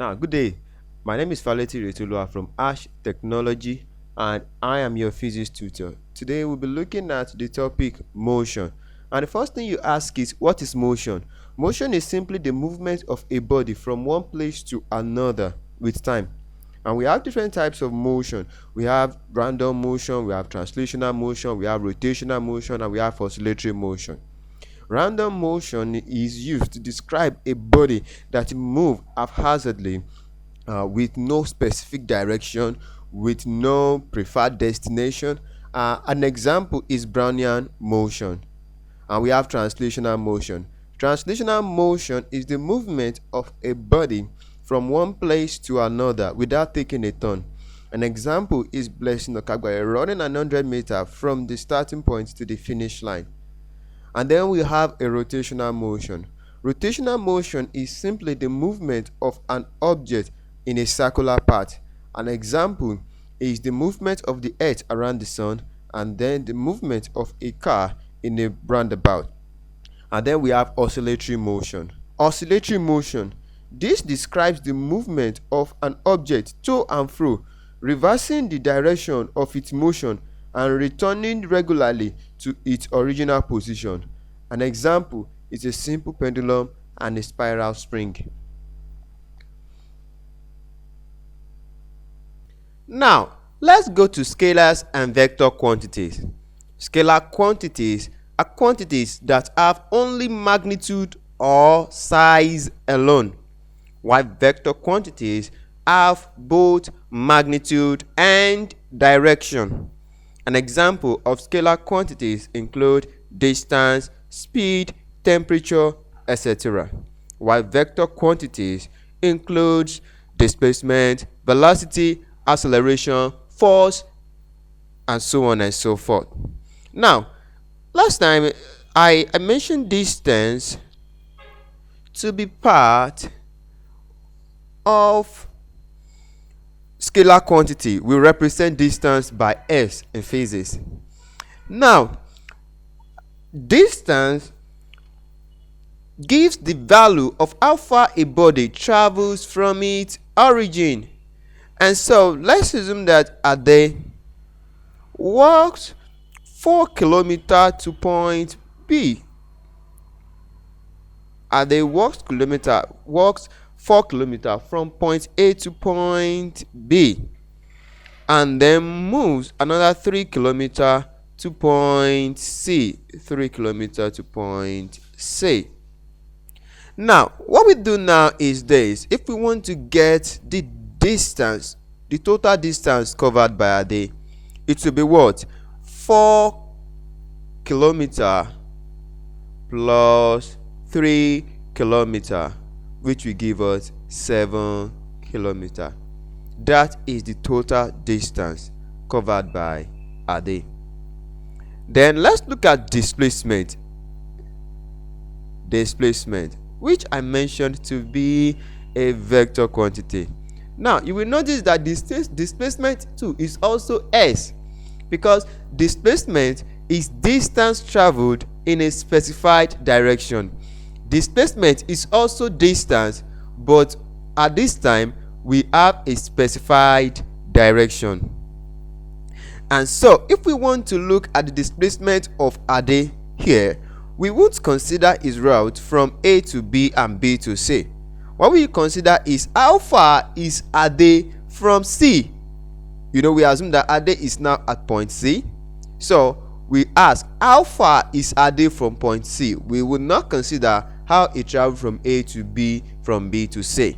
Now, good day. My name is Faleti Retulua from Ash Technology, and I am your physics tutor. Today, we'll be looking at the topic motion. And the first thing you ask is, what is motion? Motion is simply the movement of a body from one place to another with time. And we have different types of motion. We have random motion, we have translational motion, we have rotational motion, and we have oscillatory motion. Random motion is used to describe a body that moves haphazardly with no specific direction, with no preferred destination. An example is Brownian motion. And we have translational motion. Translational motion is the movement of a body from one place to another without taking a turn. An example is Blessing Okagbare running an 100 meter from the starting point to the finish line. And then we have a rotational motion. Rotational motion is simply the movement of an object in a circular path. An example is the movement of the Earth around the Sun, and then the movement of a car in a roundabout. And then we have oscillatory motion. Oscillatory motion. This describes the movement of an object to and fro, reversing the direction of its motion and returning regularly to its original position. An example is a simple pendulum and a spiral spring. Now, let's go to scalars and vector quantities. Scalar quantities are quantities that have only magnitude or size alone, while vector quantities have both magnitude and direction. An example of scalar quantities include distance, speed, temperature, etc. While vector quantities include displacement, velocity, acceleration, force, and so on and so forth. Now, last time I mentioned distance to be part of scalar quantity. We represent distance by s in physics. Now, distance gives the value of how far a body travels from its origin. And so let's assume that Ade walks 4 kilometers to point B. Ade walks 4 kilometers from point A to point B, and then moves another 3 kilometers to point C. 3 kilometers to point C. Now, what we do now is this. If we want to get the distance, the total distance covered by a day, it will be what? 4 kilometers plus 3 kilometers, which will give us 7 kilometers. That is the total distance covered by a day. Then let's look at displacement. Displacement, which I mentioned to be a vector quantity. Now, you will notice that this displacement too is also s, because displacement is distance traveled in a specified direction. Displacement is also distance, but at this time we have a specified direction. And so if we want to look at the displacement of Ade here, we would consider his route from A to B and B to C. What we consider is how far is Ade from C. We assume that Ade is now at point C. So we ask, how far is Ade from point C? We will not consider how it traveled from A to B, from B to C.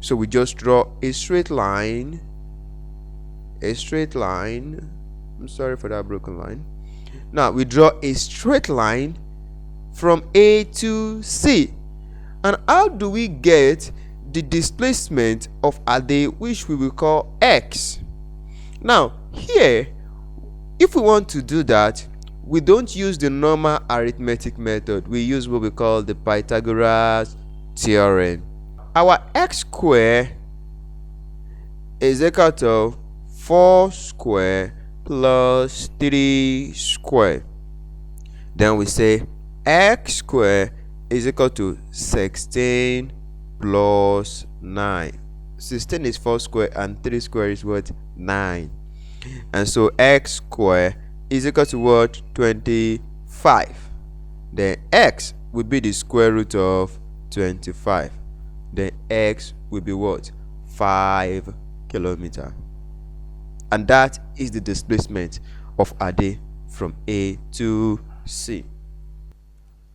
So we just draw a straight line. I'm sorry for that broken line. Now we draw a straight line from A to C. And how do we get the displacement of Ade, which we will call x? Now here, if we want to do that, we don't use the normal arithmetic method. We use what we call the Pythagoras theorem. Our x squared is equal to 4 squared plus 3 squared. Then we say x squared is equal to 16 plus 9. 16 is 4 square and 3 square is what? 9. And so x square is equal to what? 25. Then x will be the square root of 25. Then x will be what? 5 kilometer. And that is the displacement of Ade from A to C.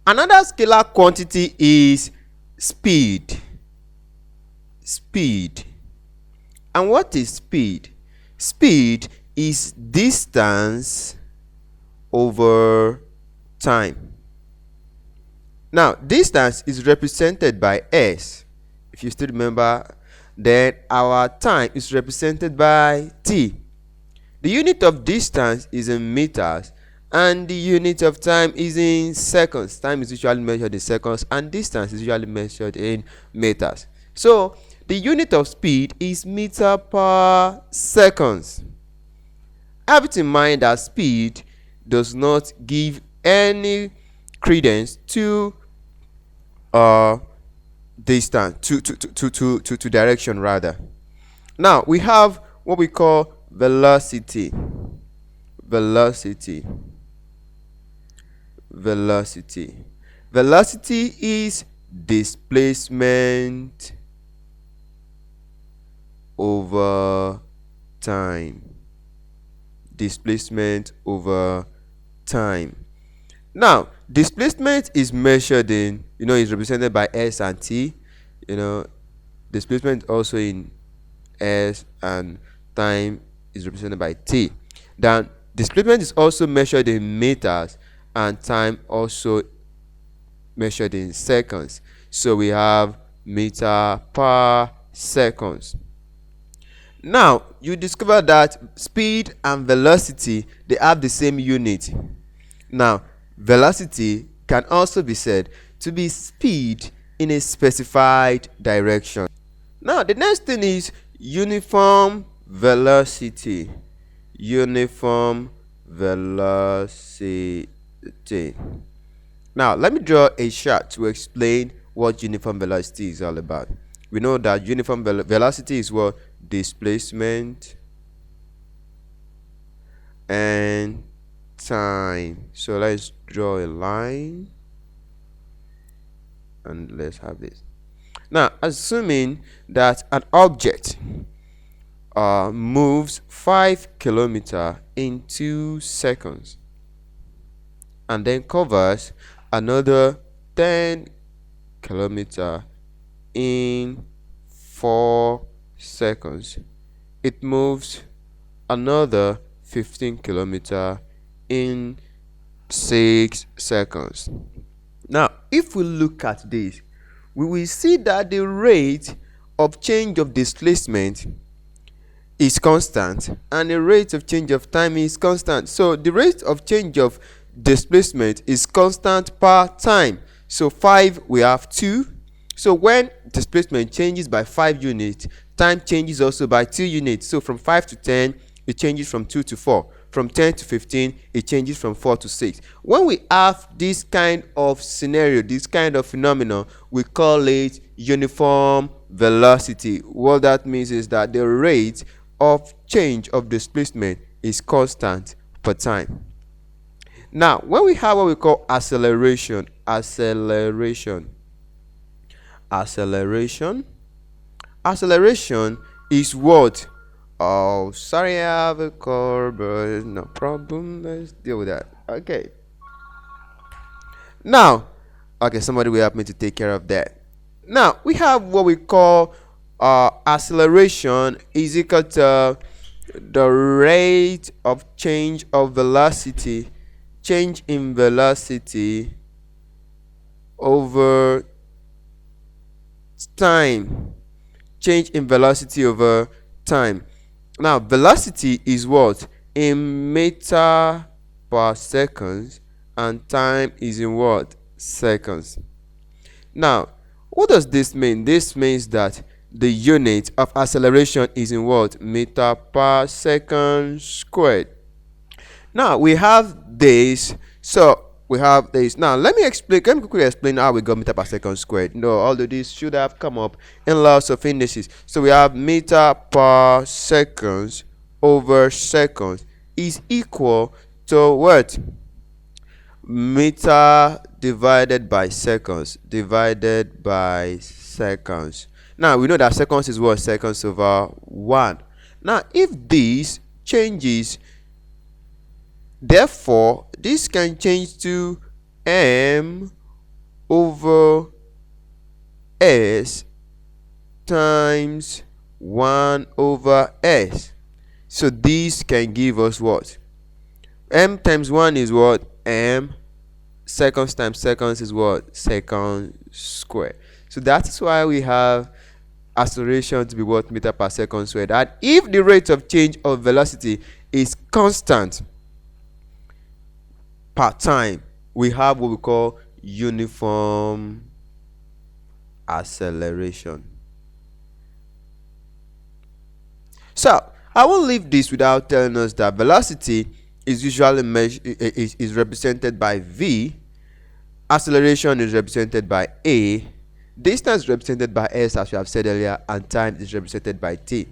Another scalar quantity is speed. Speed. And what is speed? Speed is distance over time. Now, distance is represented by s. If you still remember, then our time is represented by t. The unit of distance is in meters and the unit of time is in seconds. Time is usually measured in seconds and distance is usually measured in meters. So the unit of speed is meter per seconds. Have it in mind that speed does not give any credence to distance, to direction rather. Now we have what we call velocity. Velocity is displacement over time. Displacement over time. Now, displacement is measured in, is represented by s and t. Displacement also in s, and time is represented by t. Then displacement is also measured in meters and time also measured in seconds. So we have meter per seconds. Now you discover that speed and velocity, they have the same unit. Now velocity can also be said to be speed in a specified direction. Now the next thing is uniform velocity. Uniform velocity. Now let me draw a chart to explain what uniform velocity is all about. We know that uniform velocity is what? Displacement and time. So let's draw a line and let's have this. Now assuming that an object moves 5 kilometers in 2 seconds and then covers another 10 kilometers in 4 seconds, it moves another 15 kilometers in 6 seconds. Now if we look at this, we will see that the rate of change of displacement is constant and the rate of change of time is constant. So the rate of change of displacement is constant per time. So 5, we have 2. So when displacement changes by 5 units, time changes also by 2 units. So from 5 to 10, it changes from 2 to 4. From 10 to 15, it changes from 4 to 6. When we have this kind of scenario, this kind of phenomenon, we call it uniform velocity. What that means is that the rate of change of displacement is constant per time. Now when we have what we call acceleration is what? Oh, sorry, I have a call, but no problem, let's deal with that. Okay, somebody will help me to take care of that. Now we have what we call acceleration is equal to the rate of change of velocity, change in velocity over time. Change in velocity over time. Now velocity is what? In meter per seconds, and time is in what? Seconds. Now what does this mean? This means that the unit of acceleration is in what? Meter per second squared. Now we have this. So we have this. Now let me quickly explain how we got meter per second squared. No, although this should have come up in lots of indices. So we have meter per seconds over seconds is equal to what? Meter divided by seconds divided by seconds. Now we know that seconds is what? Seconds over 1. Now if this changes, therefore this can change to m over s times 1 over s. So this can give us what? M times 1 is what? M. Seconds times seconds is what? Second square. So that's why we have acceleration to be what? Meter per second squared. And if the rate of change of velocity is constant per time, we have what we call uniform acceleration. So I won't leave this without telling us that velocity is usually is represented by v, acceleration is represented by a, distance is represented by s, as we have said earlier, and time is represented by t.